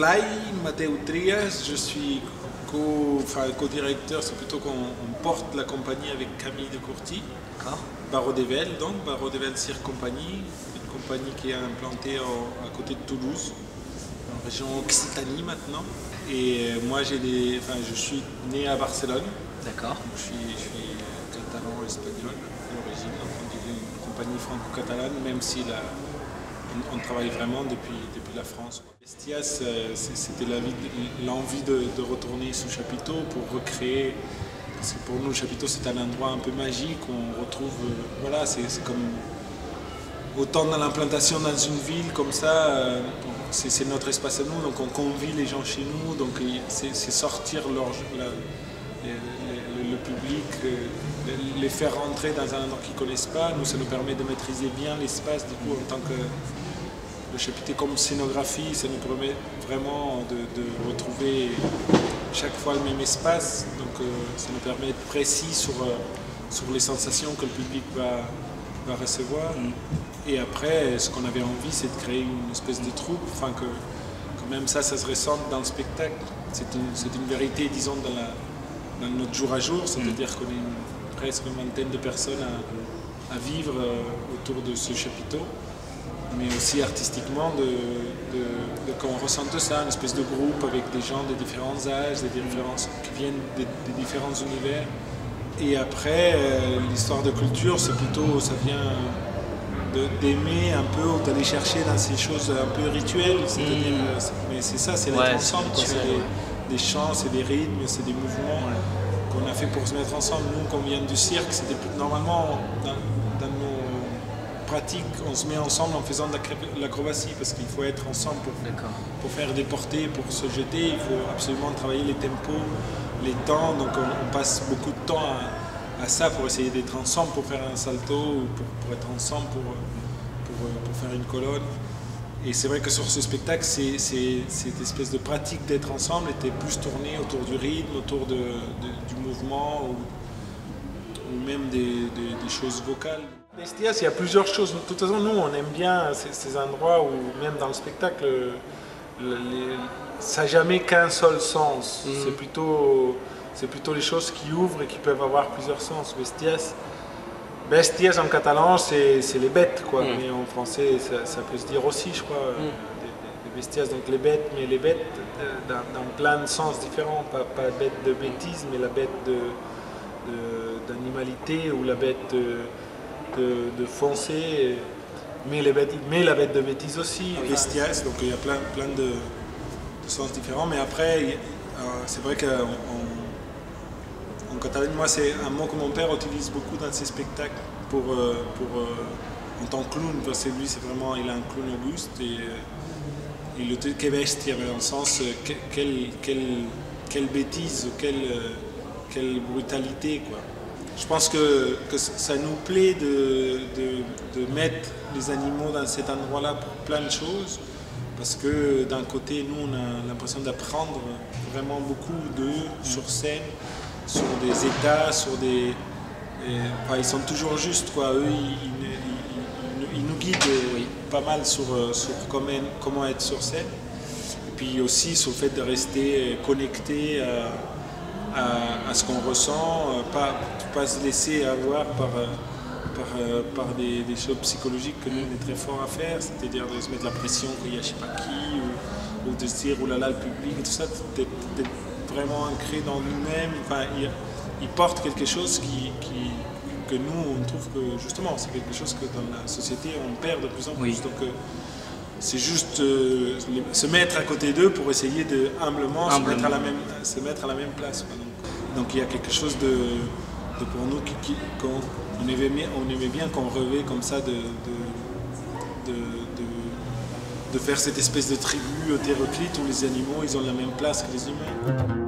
Blay Mateu Trias, je suis co-directeur, c'est plutôt qu'on porte la compagnie avec Camille de Courty. Barreau-d'Evel, donc Barreau-d'Evel Cirque Compagnie, une compagnie qui est implantée à côté de Toulouse, en région Occitanie maintenant. Et moi je suis né à Barcelone. D'accord. Je suis catalan-espagnol d'origine, une compagnie franco-catalane, même si on travaille vraiment depuis la France. Bestias, c'était l'envie de retourner sous chapiteau pour recréer. Parce que pour nous, le chapiteau, c'est un endroit un peu magique. On retrouve, voilà, c'est comme autant dans l'implantation dans une ville comme ça, c'est notre espace à nous. Donc on convie les gens chez nous. Donc c'est sortir le public, les faire rentrer dans un endroit qu'ils ne connaissent pas. Nous, ça nous permet de maîtriser bien l'espace. Du coup, en tant que le chapiteau comme scénographie, ça nous permet vraiment de retrouver chaque fois le même espace, donc ça nous permet d'être précis sur les sensations que le public va recevoir. Et après, ce qu'on avait envie, c'est de créer une espèce de troupe, enfin que quand même ça se ressente dans le spectacle. C'est une vérité, disons, dans notre jour à jour, c'est-à-dire qu'on est presque une vingtaine de personnes à vivre autour de ce chapiteau, mais aussi artistiquement qu'on ressente ça, une espèce de groupe avec des gens de différents âges, qui viennent des différents univers. Et après, l'histoire de culture, c'est plutôt, ça vient d'aimer un peu, ou d'aller chercher dans ces choses un peu rituelles, c'est-à-dire, mais c'est ça, c'est d'être ensemble, c'est des chants, c'est des rythmes, c'est des mouvements qu'on a fait pour se mettre ensemble. Nous, quand on vient du cirque, c'était normalement dans nos pratique, on se met ensemble en faisant de l'acrobatie parce qu'il faut être ensemble pour faire des portées, pour se jeter, il faut absolument travailler les tempos, les temps, donc on passe beaucoup de temps à ça pour essayer d'être ensemble, pour faire un salto ou pour être ensemble pour faire une colonne. Et c'est vrai que sur ce spectacle, cette espèce de pratique d'être ensemble était plus tournée autour du rythme, autour du mouvement ou même des choses vocales. Bestias, il y a plusieurs choses. De toute façon, nous, on aime bien ces endroits où, même dans le spectacle, ça n'a jamais qu'un seul sens. C'est plutôt les choses qui ouvrent et qui peuvent avoir plusieurs sens. Bestias en catalan, c'est les bêtes, quoi. Mais en français, ça peut se dire aussi, je crois, des bestias, donc les bêtes, mais les bêtes dans plein de sens différents. Pas la bête de bêtise, mais la bête d'animalité ou la bête de foncer, mais la bête de bêtise aussi. Bestias, donc il y a plein de sens différents, mais après, c'est vrai qu'en Catalogne, moi c'est un mot que mon père utilise beaucoup dans ses spectacles en tant que clown, parce que lui c'est vraiment, il a un clown auguste et le truc que bestia, dans le sens quelle bêtise, quelle brutalité, quoi. Je pense que ça nous plaît de mettre les animaux dans cet endroit-là pour plein de choses, parce que d'un côté, nous, on a l'impression d'apprendre vraiment beaucoup d'eux sur scène, sur des états, ils sont toujours justes, quoi. Eux, ils nous guident pas mal sur comment être sur scène, et puis aussi sur le fait de rester connecté à ce qu'on ressent, pas se laisser avoir par des choses psychologiques que nous on est très fort à faire, c'est-à-dire de se mettre la pression qu'il y a je sais pas qui, ou de se dire oh là là le public et tout ça, d'être vraiment ancré dans nous-mêmes. Enfin, il porte quelque chose que nous on trouve que justement c'est quelque chose que dans la société on perd de plus en plus. Donc c'est juste se mettre à côté d'eux pour essayer de humblement se mettre à la même place. Donc il y a quelque chose de pour nous qu'on aimait bien, qu'on rêvait comme ça de faire cette espèce de tribu hétéroclite où les animaux ils ont la même place que les humains.